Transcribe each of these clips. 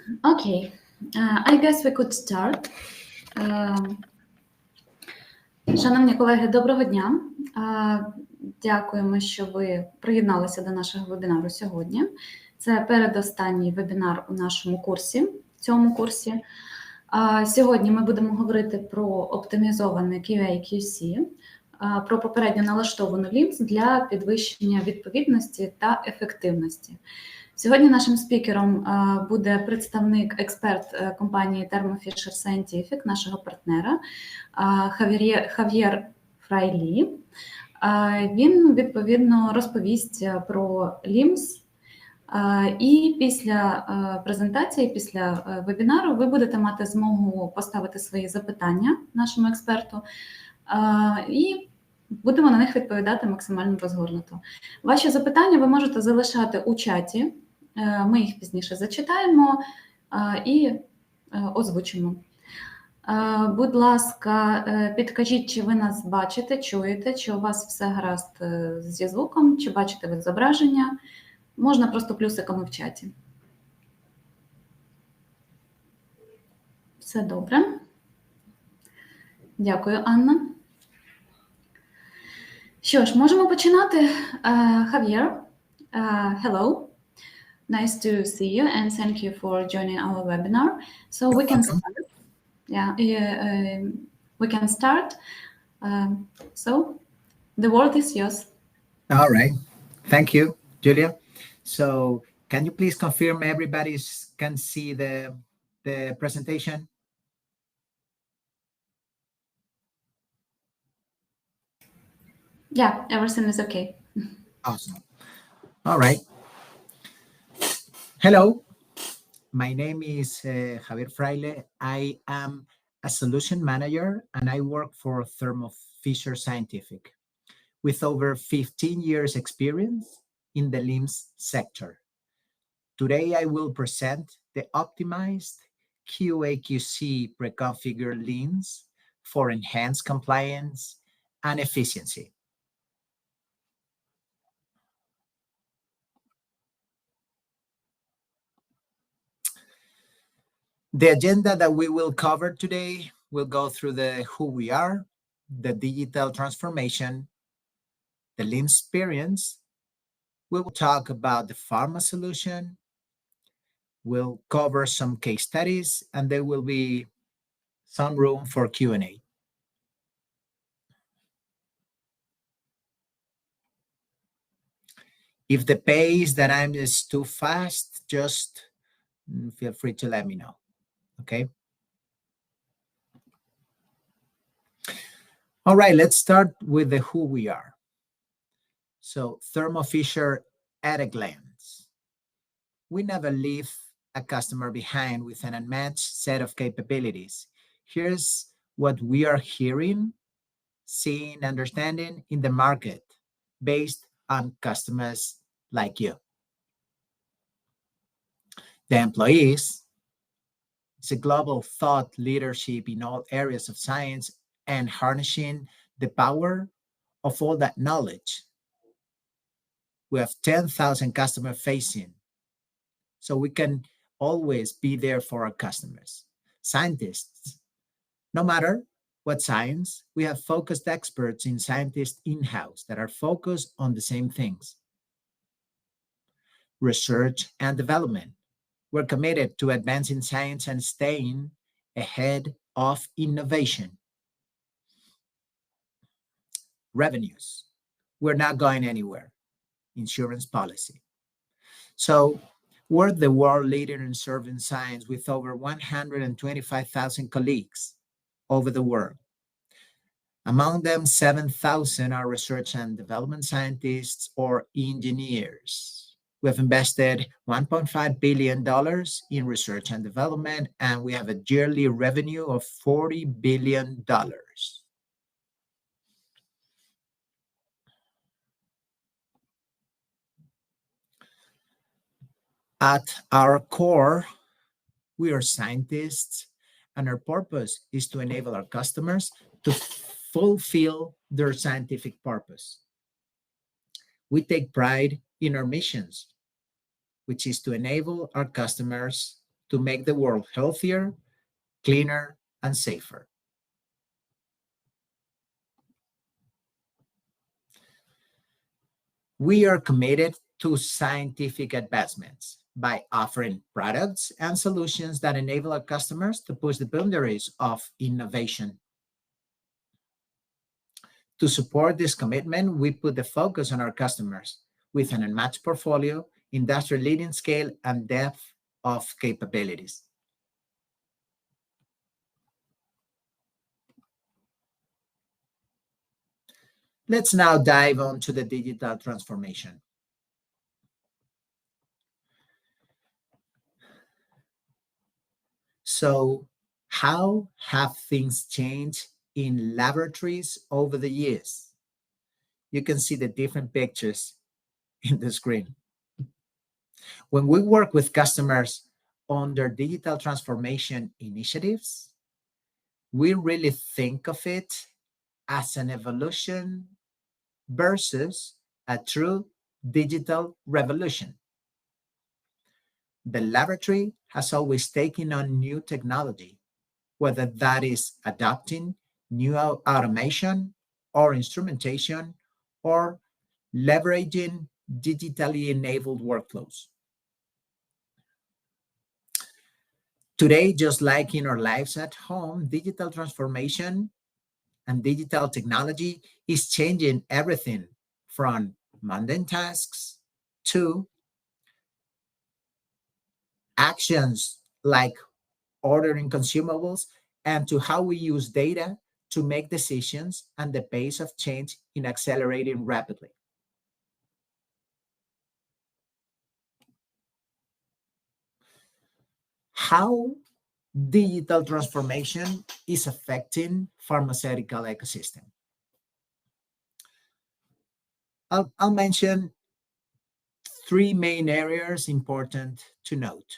Okay, I guess we could start. Шановні колеги, доброго дня. Дякуємо, що ви приєдналися до нашого вебінару сьогодні. Це передостанній вебінар у нашому курсі, в цьому курсі. Сьогодні ми будемо говорити про оптимізоване QA/QC, про попередньо налаштовану LIMS для підвищення відповідності та ефективності. Сьогодні нашим спікером буде представник, експерт компанії Thermo Scientific, нашого партнера, Хав'єр Фрайлі. Він, відповідно, розповість про LIMS, і після презентації, після вебінару ви будете мати змогу поставити свої запитання нашому експерту, і будемо на них відповідати максимально розгорнуто. Ваші запитання ви можете залишати у чаті, ми їх пізніше зачитаємо і озвучимо. Будь ласка, підкажіть, чи ви нас бачите, чуєте, чи у вас все гаразд зі звуком, чи бачите ви зображення. Можна просто плюсиками в чаті. Все добре. Дякую, Анна. Що ж, можемо починати. Javier, hello. Nice to see you and thank you for joining our webinar. So we can start. We can start. So the word is yours. All right. Thank you, Julia. So can you please confirm everybody can see the presentation? Yeah, everything is okay. Awesome. All right. Hello, my name is Javier Fraile. I am a solution manager and I work for Thermo Scientific with over 15 years experience in the LIMS sector. Today, I will present the optimized QA/QC pre-configured LIMS for enhanced compliance and efficiency. The agenda that we will cover today will go through the who we are, the digital transformation, the LIMS experience. We will talk about the Pharma Solution. We'll cover some case studies, and there will be some room for Q&A. If the pace that I'm is too fast, just feel free to let me know, okay? All right, let's start with the who we are. So Thermo Fisher at a glance. We never leave a customer behind with an unmatched set of capabilities. Here's what we are hearing, seeing, understanding in the market based on customers like you. The employees is a global thought leadership in all areas of science and harnessing the power of all that knowledge. We have 10,000 customer facing, so we can always be there for our customers. Scientists, no matter what science, we have focused experts in scientists in-house that are focused on the same things. Research and development. We're committed to advancing science and staying ahead of innovation. Revenues. We're not going anywhere. Insurance policy. So we're the world leader in serving science with over 125,000 colleagues over the world. Among them, 7,000 are research and development scientists or engineers. We have invested $1.5 billion in research and development, and we have a yearly revenue of $40 billion. At our core, we are scientists, and our purpose is to enable our customers to fulfill their scientific purpose. We take pride in our missions, which is to enable our customers to make the world healthier, cleaner, and safer. We are committed to scientific advancements by offering products and solutions that enable our customers to push the boundaries of innovation. To support this commitment, we put the focus on our customers with an unmatched portfolio, industry-leading scale, and depth of capabilities. Let's now dive into the digital transformation. So, how have things changed in laboratories over the years? You can see the different pictures in the screen. When we work with customers on their digital transformation initiatives, we really think of it as an evolution versus a true digital revolution. The laboratory has always taken on new technology, whether that is adopting new automation or instrumentation or leveraging digitally enabled workflows. Today, just like in our lives at home, digital transformation and digital technology is changing everything from mundane tasks to actions like ordering consumables and to how we use data to make decisions, and the pace of change in accelerating rapidly. How digital transformation is affecting pharmaceutical ecosystem. I'll mention three main areas important to note.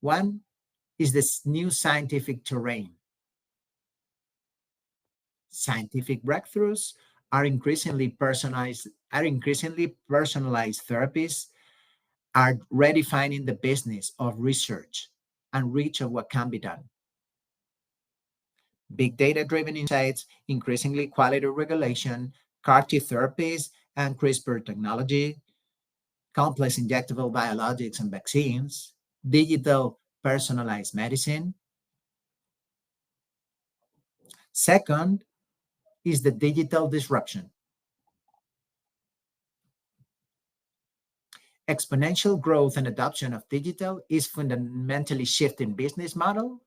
One is this new scientific terrain. Scientific breakthroughs are increasingly personalized therapies are redefining the business of research and reach of what can be done. Big data-driven insights, increasingly quality regulation, CAR-T therapies and CRISPR technology, complex injectable biologics and vaccines, digital personalized medicine. Second is the digital disruption. Exponential growth and adoption of digital is fundamentally shifting business model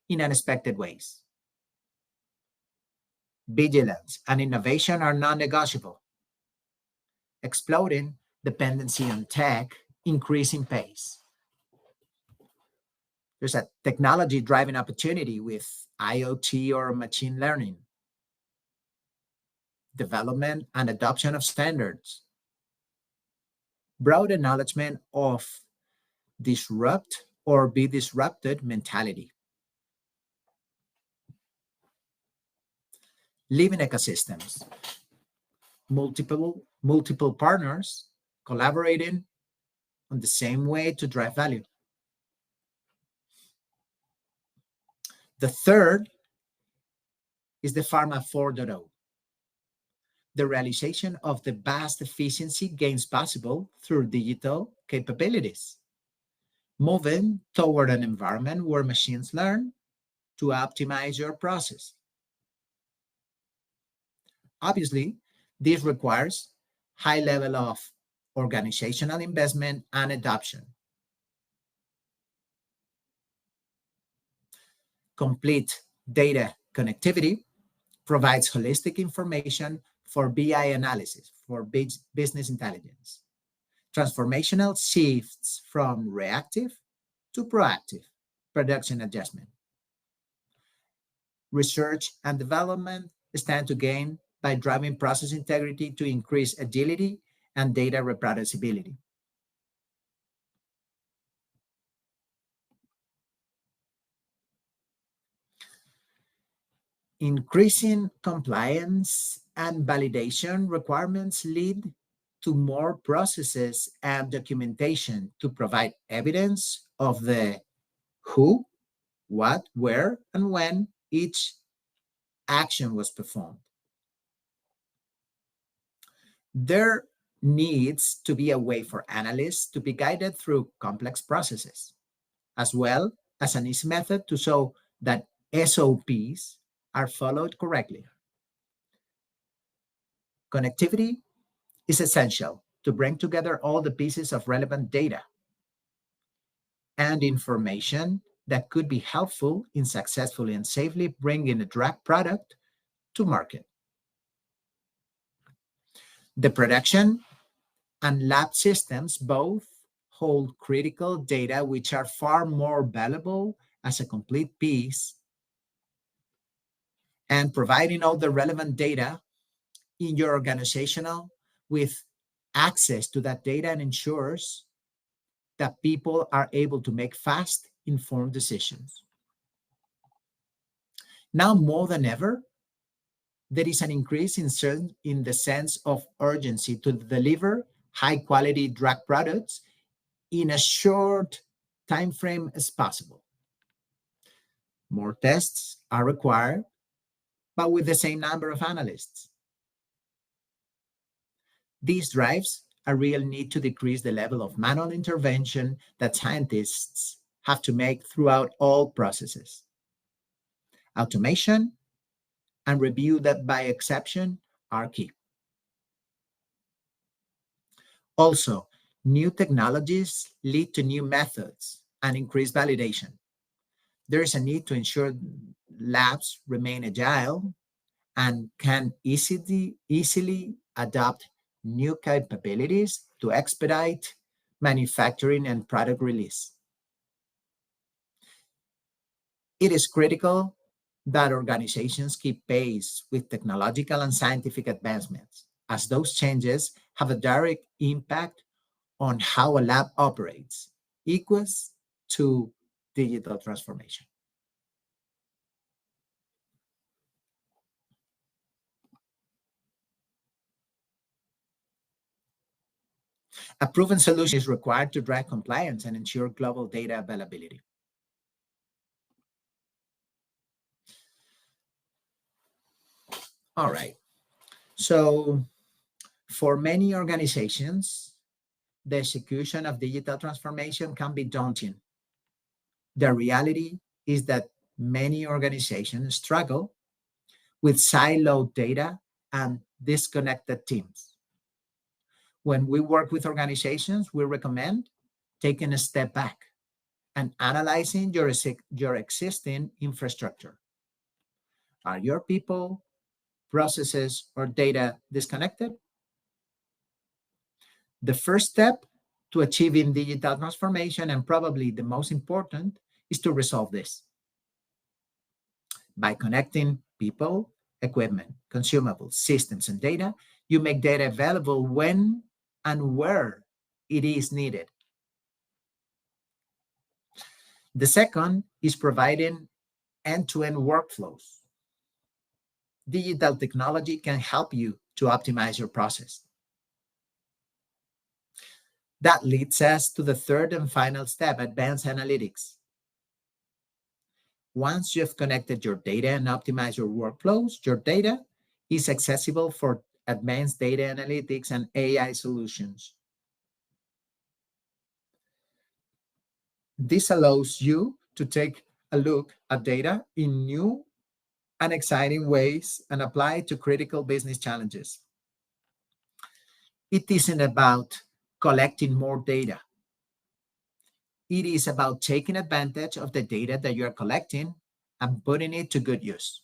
in unexpected ways. Vigilance and innovation are non-negotiable. Exploding dependency on tech, increasing pace. There's a technology driving opportunity with IoT or machine learning. Development and adoption of standards. Broad acknowledgement of disrupt or be disrupted mentality. Living ecosystems. Multiple partners collaborating on the same way to drive value. The third is the Pharma 4.0. The realization of the vast efficiency gains possible through digital capabilities, moving toward an environment where machines learn to optimize your process. Obviously, this requires high level of organizational investment and adoption. Complete data connectivity provides holistic information for BI analysis, for business intelligence. Transformational shifts from reactive to proactive production adjustment. Research and development stand to gain by driving process integrity to increase agility and data reproducibility. Increasing compliance and validation requirements lead to more processes and documentation to provide evidence of the who, what, where, and when each action was performed. There needs to be a way for analysts to be guided through complex processes, as well as an easy method to show that SOPs are followed correctly. Connectivity is essential to bring together all the pieces of relevant data and information that could be helpful in successfully and safely bringing a drug product to market. The production and lab systems both hold critical data which are far more valuable as a complete piece, and providing all the relevant data in your organizational with access to that data and ensures that people are able to make fast, informed decisions. Now more than ever, there is an increase in the sense of urgency to deliver high-quality drug products in a short time frame as possible. More tests are required, but with the same number of analysts. This drives a real need to decrease the level of manual intervention that scientists have to make throughout all processes. Automation and review that by exception are key. Also, new technologies lead to new methods and increased validation. There is a need to ensure labs remain agile and can easily adopt new capabilities to expedite manufacturing and product release. It is critical that organizations keep pace with technological and scientific advancements, as those changes have a direct impact on how a lab operates, equals to digital transformation. A proven solution is required to drive compliance and ensure global data availability. All right. So for many organizations, the execution of digital transformation can be daunting. The reality is that many organizations struggle with siloed data and disconnected teams. When we work with organizations, we recommend taking a step back and analyzing your existing infrastructure. Are your people, processes, or data disconnected? The first step to achieving digital transformation, and probably the most important, is to resolve this. By connecting people, equipment, consumables, systems, and data, you make data available when and where it is needed. The second is providing end-to-end workflows. Digital technology can help you to optimize your process. That leads us to the third and final step, advanced analytics. Once you've connected your data and optimized your workflows, your data is accessible for advanced data analytics and AI solutions. This allows you to take a look at data in new and exciting ways and apply it to critical business challenges. It isn't about collecting more data. It is about taking advantage of the data that you're collecting and putting it to good use.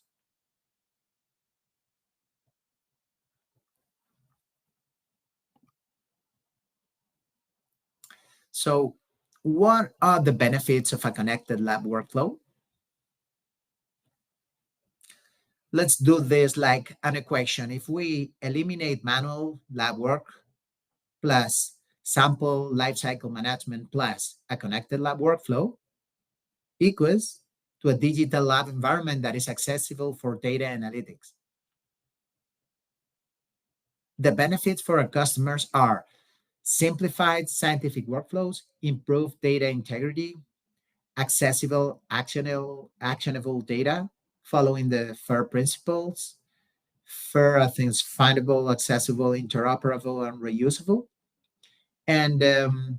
So, what are the benefits of a connected lab workflow? Let's do this like an equation. If we eliminate manual lab work plus sample lifecycle management plus a connected lab workflow equals to a digital lab environment that is accessible for data analytics. The benefits for our customers are simplified scientific workflows, improved data integrity, accessible, actionable data, following the FAIR principles. FAIR, I think, is findable, accessible, interoperable, and reusable. And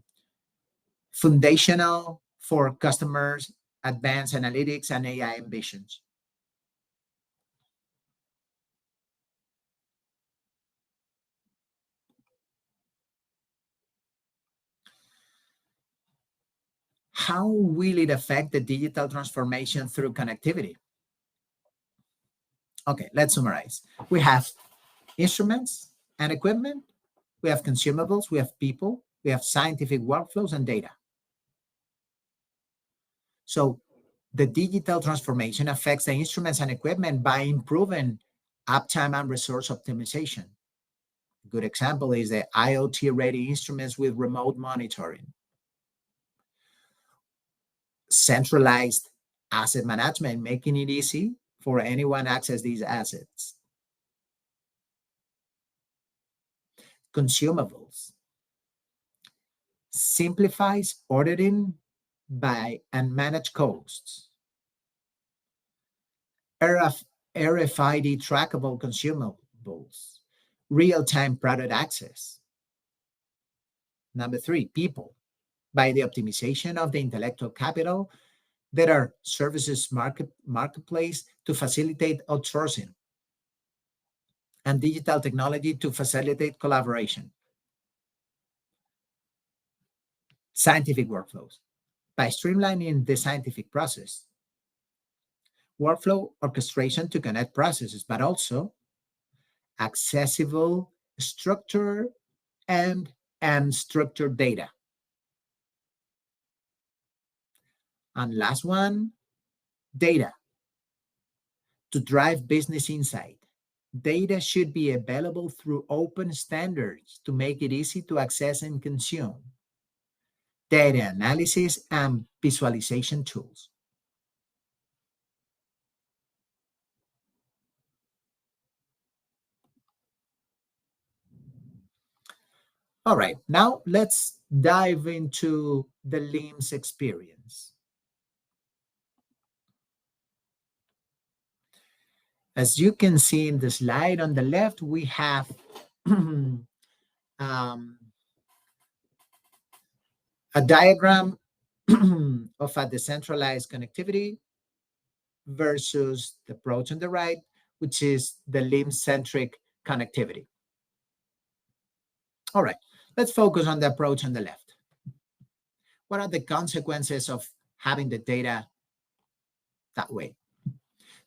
foundational for customers, advanced analytics, and AI ambitions. How will it affect the digital transformation through connectivity? Okay, let's summarize. We have instruments and equipment, we have consumables, we have people, we have scientific workflows and data. So the digital transformation affects the instruments and equipment by improving uptime and resource optimization. A good example is the IoT-ready instruments with remote monitoring. Centralized asset management, making it easy for anyone to access these assets. Consumables simplifies ordering by and manage costs. RFID trackable consumables, real-time product access. Number 3, people, by the optimization of the intellectual capital. There are services marketplace to facilitate outsourcing, and digital technology to facilitate collaboration. Scientific workflows, by streamlining the scientific process. Workflow orchestration to connect processes, but also accessible, structured, and unstructured data. And last one, data. To drive business insight. Data should be available through open standards to make it easy to access and consume. Data analysis and visualization tools. All right, now let's dive into the LIMS experience. As you can see in the slide on the left, we have a diagram of a decentralized connectivity versus the approach on the right, which is the LIMS-centric connectivity. All right, let's focus on the approach on the left. What are the consequences of having the data that way?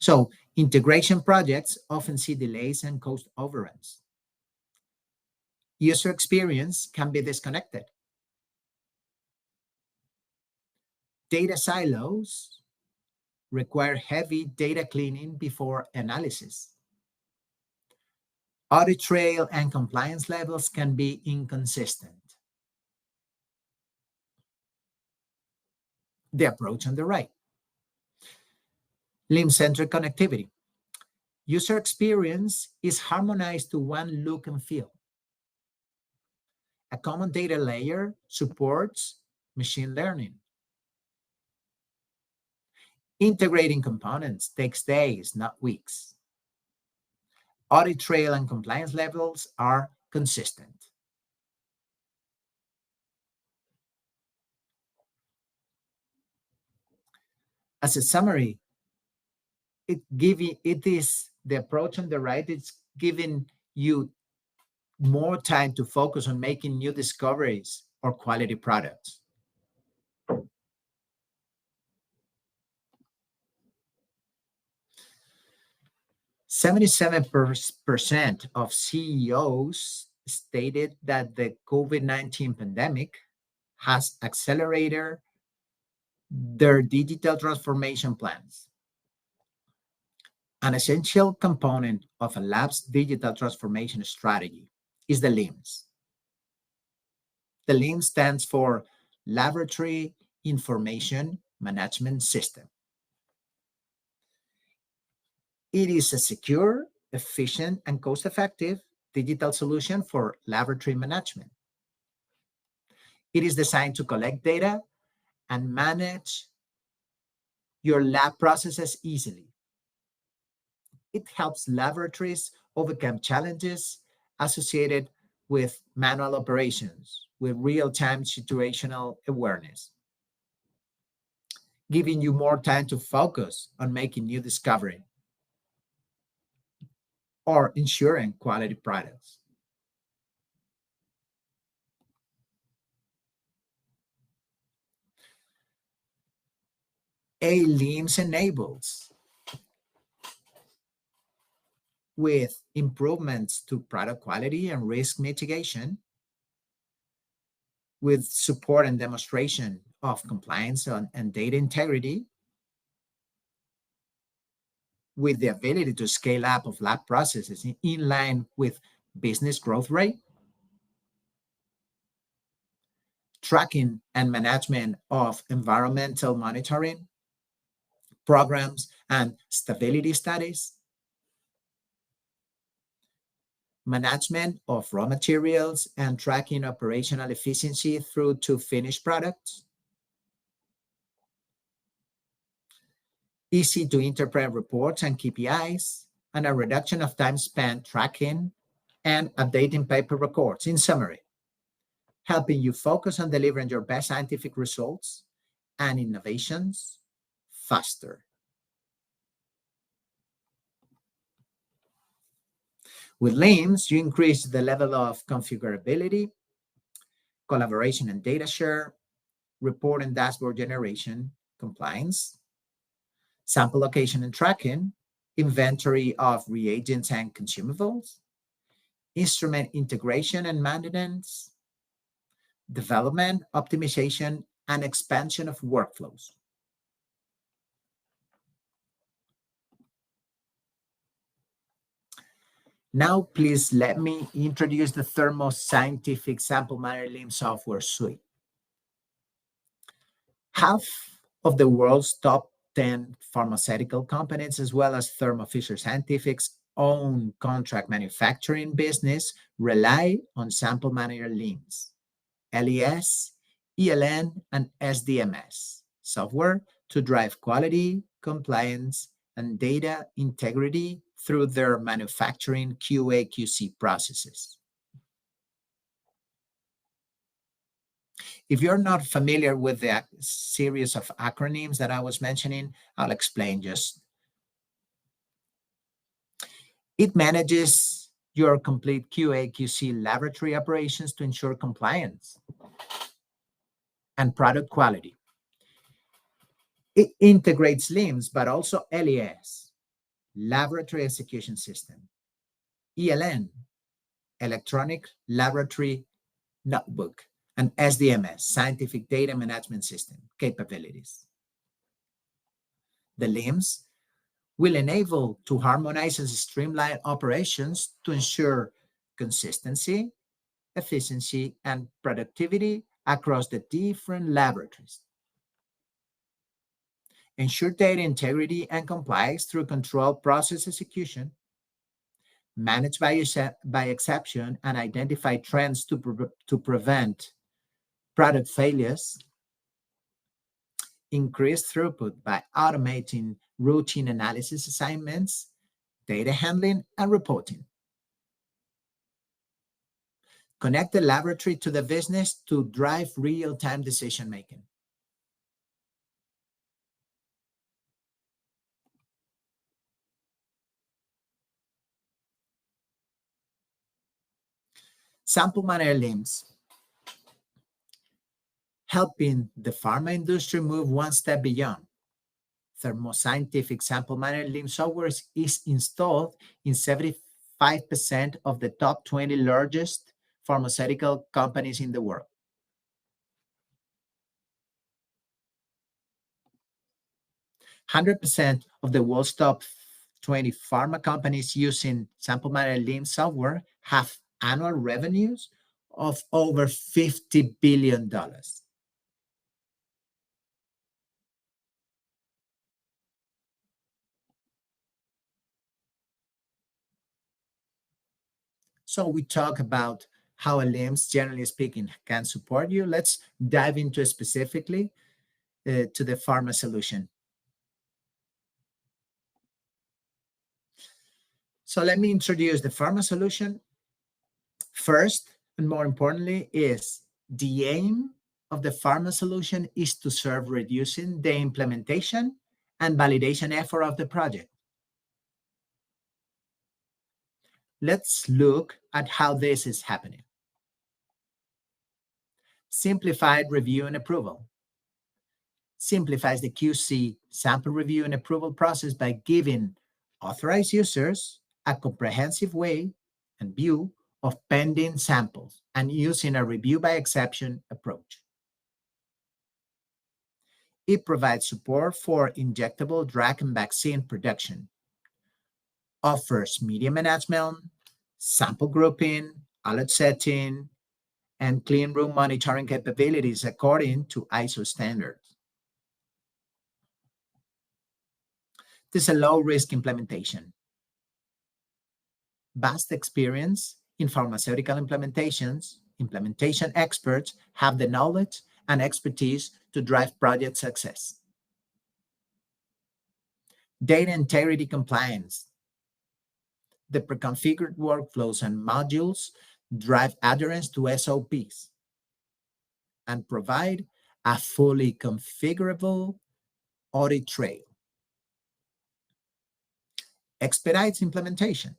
So integration projects often see delays and cost overruns. User experience can be disconnected. Data silos require heavy data cleaning before analysis. Audit trail and compliance levels can be inconsistent. The approach on the right. LIMS-centric connectivity. User experience is harmonized to one look and feel. A common data layer supports machine learning. Integrating components takes days, not weeks. Audit trail and compliance levels are consistent. As a summary, it is the approach on the right. It's giving you more time to focus on making new discoveries or quality products. 77% of CEOs stated that the COVID-19 pandemic has accelerated their digital transformation plans. An essential component of a lab's digital transformation strategy is the LIMS. The LIMS stands for Laboratory Information Management System. It is a secure, efficient, and cost-effective digital solution for laboratory management. It is designed to collect data and manage your lab processes easily. It helps laboratories overcome challenges associated with manual operations, with real-time situational awareness, giving you more time to focus on making new discovery or ensuring quality products. LIMS enables with improvements to product quality and risk mitigation, with support and demonstration of compliance and data integrity, with the ability to scale up of lab processes in line with business growth rate, tracking and management of environmental monitoring programs and stability studies, management of raw materials and tracking operational efficiency through to finished products, easy to interpret reports and KPIs, and a reduction of time spent tracking and updating paper records. In summary, helping you focus on delivering your best scientific results and innovations faster. With LIMS, you increase the level of configurability, collaboration and data share, report and dashboard generation, compliance, sample location and tracking, inventory of reagents and consumables, instrument integration and maintenance, development, optimization, and expansion of workflows. Now, please let me introduce the Thermo Scientific SampleManager LIMS software suite. Half of the world's top 10 pharmaceutical companies, as well as Thermo Fisher Scientific's own contract manufacturing business, rely on SampleManager LIMS, LES, ELN, and SDMS software to drive quality, compliance, and data integrity through their manufacturing QA/QC processes. If you're not familiar with the series of acronyms that I was mentioning, I'll explain just. It manages your complete QA/QC laboratory operations to ensure compliance and product quality. It integrates LIMS, but also LES, Laboratory Execution System, ELN, Electronic Laboratory Notebook, and SDMS, Scientific Data Management System capabilities. The LIMS will enable to harmonize and streamline operations to ensure consistency, efficiency, and productivity across the different laboratories. Ensure data integrity and compliance through controlled process execution, manage by exception, and identify trends to prevent product failures, increase throughput by automating routine analysis assignments, data handling, and reporting. Connect the laboratory to the business to drive real-time decision-making. SampleManager LIMS, helping the pharma industry move one step beyond. Thermo Scientific SampleManager LIMS software is installed in 75% of the top 20 largest pharmaceutical companies in the world. "100% of the world's top 20 pharma companies using SampleManager LIMS software have annual revenues of over $50 billion. So we talk about how a LIMS, generally speaking, can support you. Let's dive into specifically to the Pharma Solution. So let me introduce the Pharma Solution. First, and more importantly, is the aim of the Pharma Solution is to serve reducing the implementation and validation effort of the project. Let's look at how this is happening. Simplified review and approval. Simplifies the QC sample review and approval process by giving authorized users a comprehensive way and view of pending samples and using a review by exception approach. It provides support for injectable drug and vaccine production, offers media management, sample grouping, alert setting, and clean room monitoring capabilities according to ISO standards. This is a low-risk implementation. Vast experience in pharmaceutical implementations, implementation experts have the knowledge and expertise to drive project success. Data integrity compliance. The preconfigured workflows and modules drive adherence to SOPs and provide a fully configurable audit trail. Expedites implementation.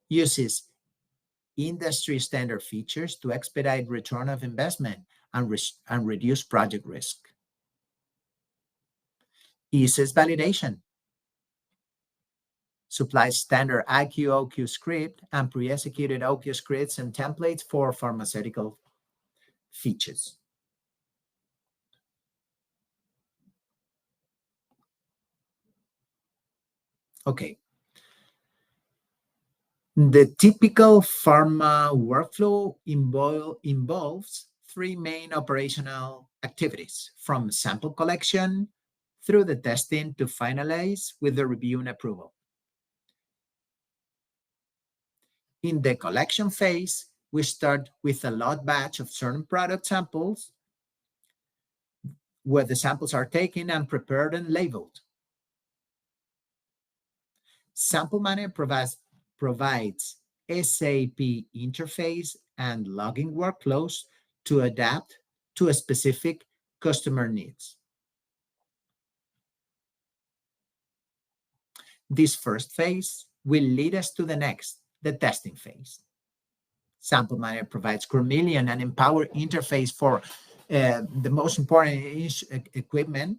Uses industry standard features to expedite return of investment and reduce project risk. Eases validation. Supplies standard IQ/OQ script and pre-executed OQ scripts and templates for pharmaceutical features. Okay. The typical pharma workflow involves three main operational activities, from sample collection through the testing to finalize with the review and approval. In the collection phase, we start with a lot batch of certain product samples where the samples are taken and prepared and labeled. SampleManager provides SAP interface and logging workflows to adapt to a specific customer needs. This first phase will lead us to the next, the testing phase. SampleManager provides chameleon and empowered interface for the most important equipment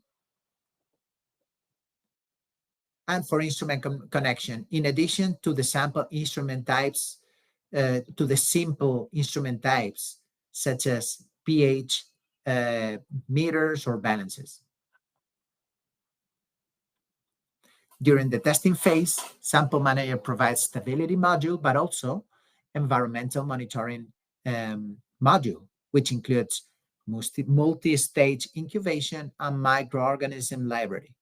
and for instrument connection, in addition to the sample instrument types, to the simple instrument types, such as pH meters or balances. During the testing phase, SampleManager provides stability module, but also environmental monitoring module, which includes multi-stage incubation and microorganism library.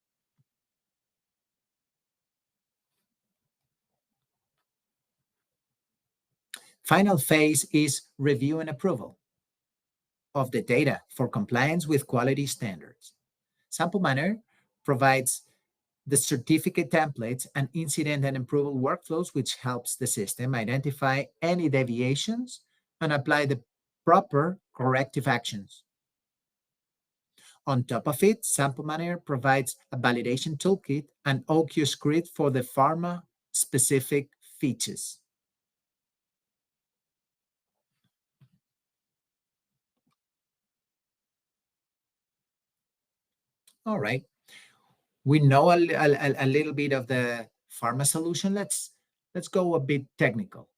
Final phase is review and approval of the data for compliance with quality standards. SampleManager provides the certificate templates and incident and approval workflows, which helps the system identify any deviations and apply the proper corrective actions. On top of it, SampleManager provides a validation toolkit and OQ script for the pharma-specific features. All right. We know a little bit of the Pharma Solution. Let's go a bit technical.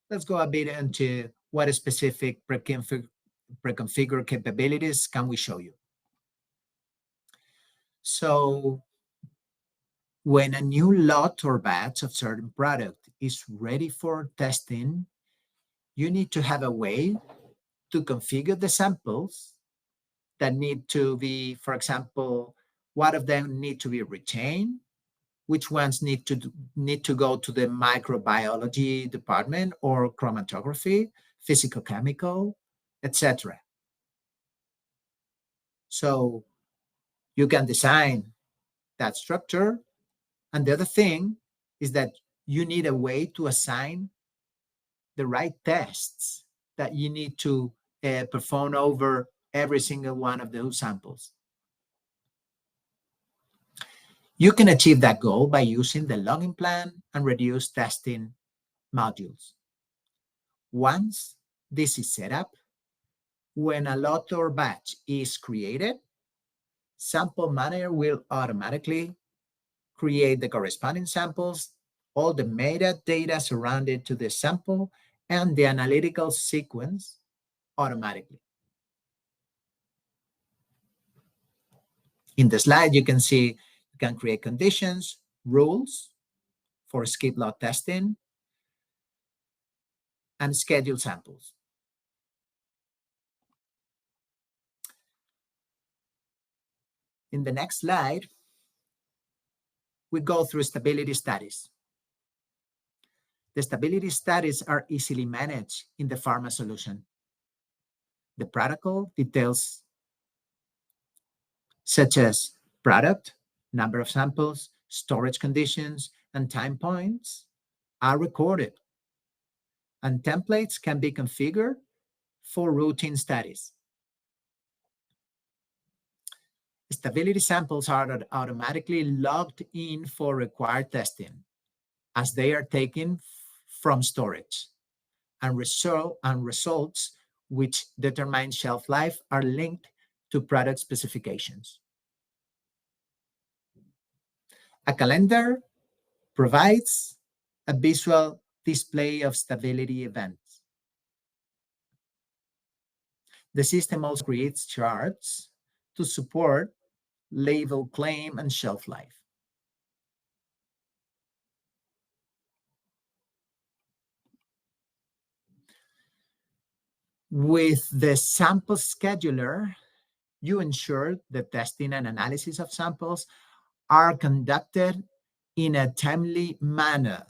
Let's go a bit into what specific preconfigured capabilities can we show you. So when a new lot or batch of certain product is ready for testing, you need to have a way to configure the samples that need to be, for example, what of them need to be retained, which ones need to go to the microbiology department or chromatography, physicochemical, etc. So you can design that structure. And the other thing is that you need a way to assign the right tests that you need to perform over every single one of those samples. You can achieve that goal by using the login plan and reduce testing modules. Once this is set up, when a lot or batch is created, SampleManager will automatically create the corresponding samples, all the metadata surrounded to the sample, and the analytical sequence automatically. In the slide, you can see you can create conditions, rules for skip lot testing, and schedule samples. In the next slide, we go through stability studies. The stability studies are easily managed in the Pharma Solution. The protocol details such as product, number of samples, storage conditions, and time points are recorded, and templates can be configured for routine studies. Stability samples are automatically logged in for required testing as they are taken from storage, and results which determine shelf life are linked to product specifications. A calendar provides a visual display of stability events. The system also creates charts to support label claim and shelf life. With the sample scheduler, you ensure the testing and analysis of samples are conducted in a timely manner.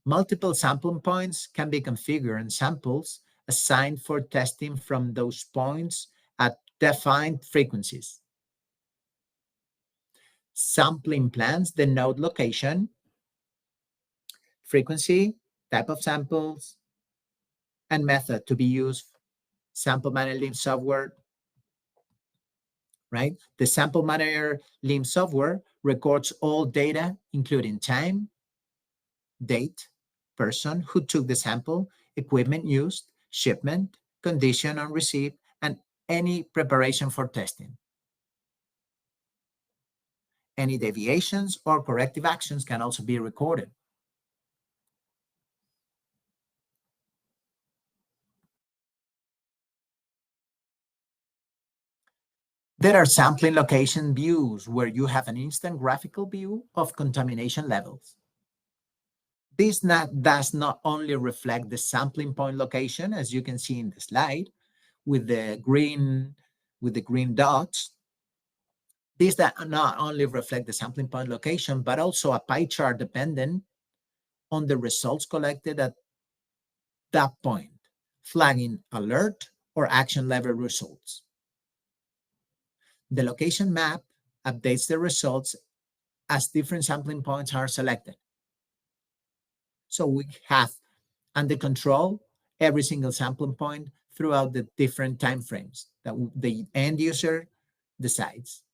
Multiple sampling points can be configured and samples assigned for testing from those points at defined frequencies. Sampling plans denote location, frequency, type of samples, and method to be used. SampleManager LIMS software, right? The SampleManager LIMS software records all data, including time, date, person who took the sample, equipment used, shipment, condition on receipt, and any preparation for testing. Any deviations or corrective actions can also be recorded. There are sampling location views where you have an instant graphical view of contamination levels. This does not only reflect the sampling point location, as you can see in the slide, with the green dots. These that not only reflect the sampling point location, but also a pie chart dependent on the results collected at that point, flagging alert or action level results. The location map updates the results as different sampling points are selected. So we have under control every single sampling point throughout the different time frames that the end user decides.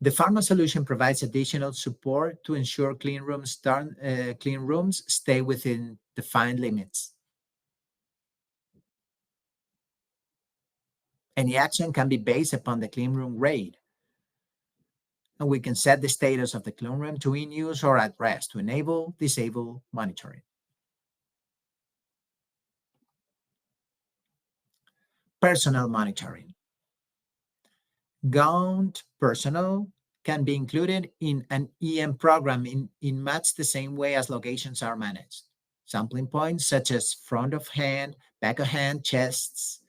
The Pharma Solution provides additional support to ensure clean rooms stay within defined limits. Any action can be based upon the clean room grade, and we can set the status of the clean room to in use or at rest to enable, disable monitoring. Personnel monitoring. Gaunt personnel can be included in an EM program in much the same way as locations are managed. Sampling points such as front of hand, back of hand, chests,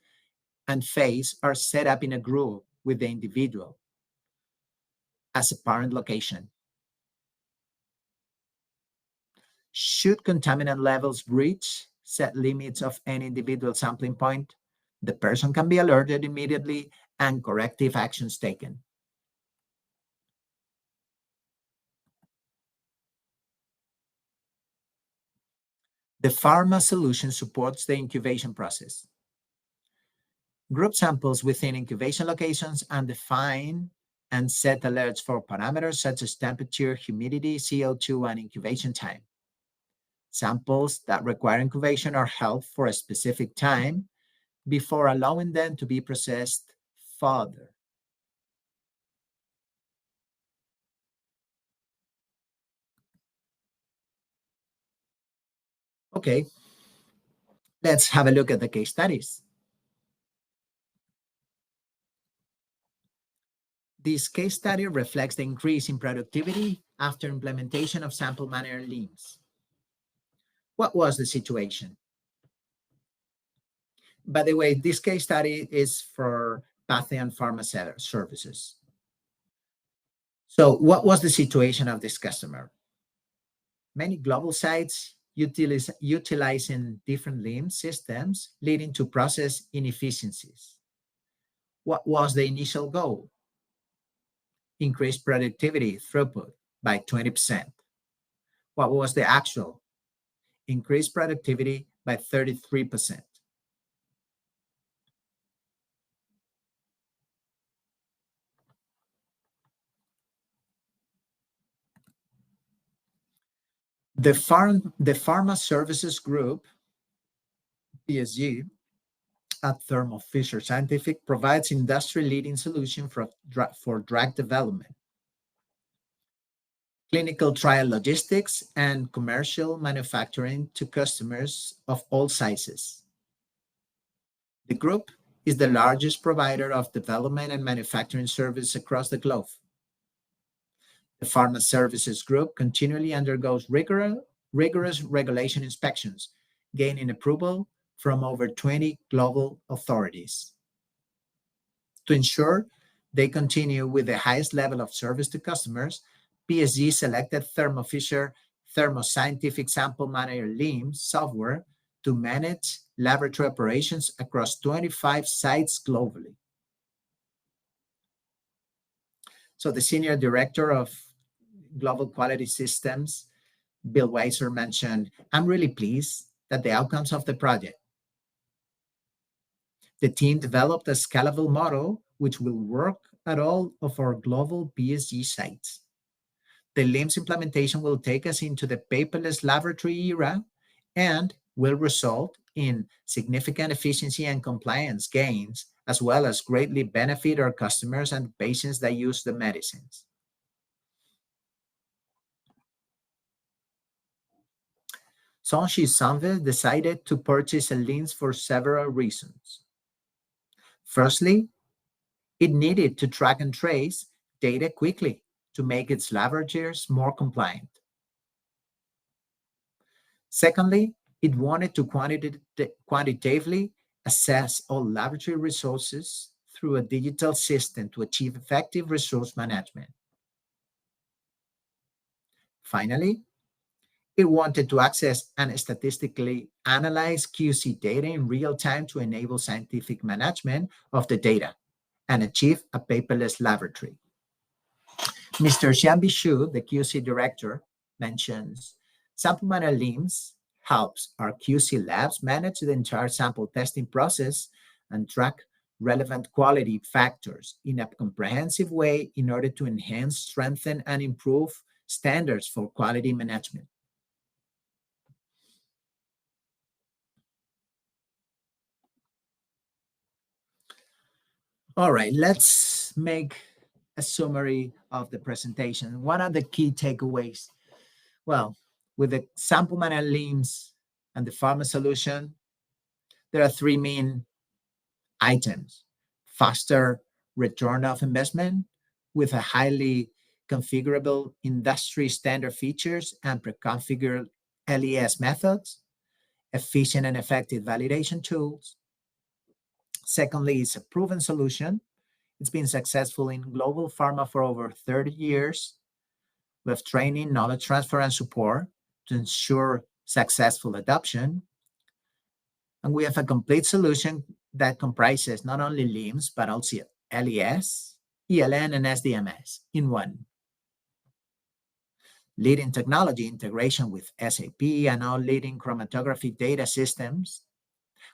and face are set up in a group with the individual as a parent location. Should contaminant levels breach set limits of any individual sampling point, The person can be alerted immediately and corrective actions taken. The Pharma Solution supports the incubation process. Group samples within incubation locations and define and set alerts for parameters such as temperature, humidity, CO2, and incubation time. Samples that require incubation are held for a specific time before allowing them to be processed further. Okay, let's have a look at the case studies. This case study reflects the increase in productivity after implementation of SampleManager LIMS. What was the situation? By the way, this case study is for Pathian Pharma Services. So what was the situation of this customer? Many global sites utilizing different LIMS systems, leading to process inefficiencies. What was the initial goal? Increase productivity throughput by 20%. What was the actual? Increase productivity by 33%. The Pharma Services Group, PSG, at Thermo Scientific provides industry-leading solution for drug development, clinical trial logistics, and commercial manufacturing to customers of all sizes. The group is the largest provider of development and manufacturing service across the globe. The Pharma Services Group continually undergoes rigorous regulation inspections, gaining approval from over 20 global authorities. To ensure they continue with the highest level of service to customers, PSG selected Thermo Scientific SampleManager LIMS software to manage laboratory operations across 25 sites globally. So the Senior Director of Global Quality Systems, Bill Weiser, mentioned, "I'm really pleased that the outcomes of the project. The team developed a scalable model which will work at all of our global PSG sites. The LIMS implementation will take us into the paperless laboratory era and will result in significant efficiency and compliance gains, as well as greatly benefit our customers and patients that use the medicines." Sanchi Sanve decided to purchase a LIMS for several reasons. Firstly, it needed to track and trace data quickly to make its laboratories more compliant. Secondly, it wanted to quantitatively assess all laboratory resources through a digital system to achieve effective resource management. Finally, it wanted to access and statistically analyze QC data in real time to enable scientific management of the data and achieve a paperless laboratory. Mr. Xianbi Xu, the QC director, mentions, SampleManager LIMS helps our QC labs manage the entire sample testing process and track relevant quality factors in a comprehensive way in order to enhance, strengthen, and improve standards for quality management. All right, let's make a summary of the presentation. What are the key takeaways? Well, with the SampleManager LIMS and the Pharma Solution, there are three main items: faster return of investment with a highly configurable industry standard features and pre-configured LES methods, efficient and effective validation tools. Secondly, it's a proven solution. It's been successful in global pharma for over 30 years with training, knowledge transfer, and support to ensure successful adoption. And we have a complete solution that comprises not only LIMS, but also LES, ELN, and SDMS in one. Leading technology integration with SAP and all leading chromatography data systems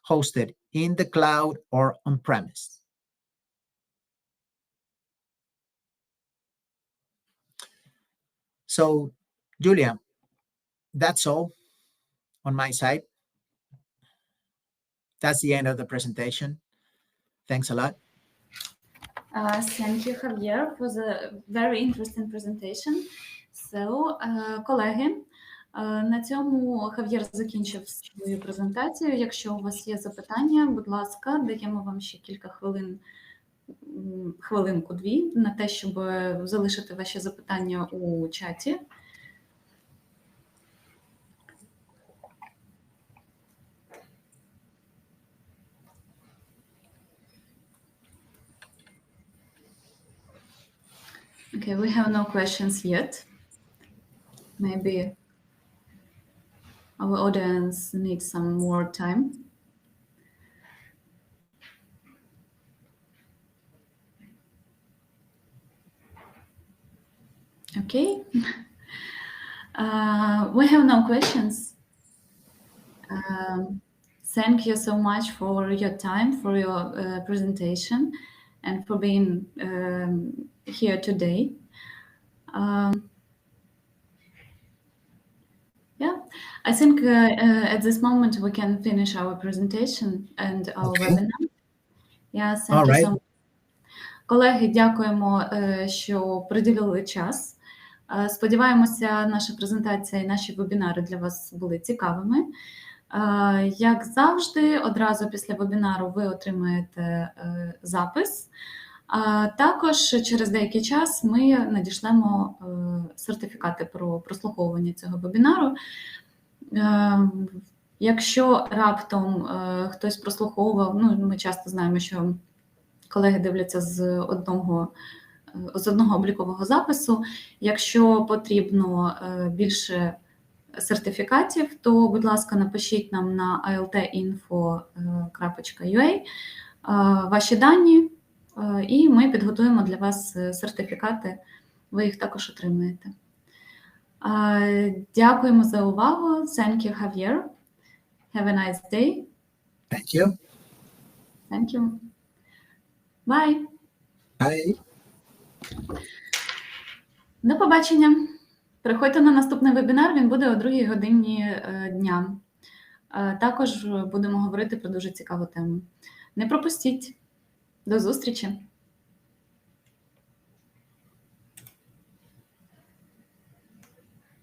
hosted in the cloud or on-premise. So, Julia, that's all on my side. That's the end of the presentation. Thanks a lot. Thank you, Javier, for the very interesting presentation. So, колеги, на цьому Хав'єр закінчив свою презентацію. Якщо у вас є запитання, будь ласка, даємо вам ще кілька хвилинку-дві на те, щоб залишити ваші запитання у чаті. Okay, we have no questions yet. Maybe our audience needs some more time. Okay. We have no questions. Thank you so much for your time, for your presentation, and for being here today. Yeah, I think at this moment we can finish our presentation and our webinar. Yeah, thank you so much. Колеги, дякуємо, що приділили час. Сподіваємося, наша презентація і наші вебінари для вас були цікавими. Як завжди, одразу після вебінару ви отримаєте запис. Також через деякий час ми надішлемо сертифікати про прослуховування цього вебінару. Якщо раптом хтось прослуховував, ми часто знаємо, що колеги дивляться з одного облікового запису. Якщо потрібно більше сертифікатів, то, будь ласка, напишіть нам на altinfo.ua ваші дані, і ми підготуємо для вас сертифікати, ви їх також отримаєте. Дякуємо за увагу. Thank you, Javier. Have a nice day. Thank you. Thank you. Bye. Bye. До побачення. Приходьте на наступний вебінар, він буде о 2 годині дня. Також будемо говорити про дуже цікаву тему. Не пропустіть. До зустрічі!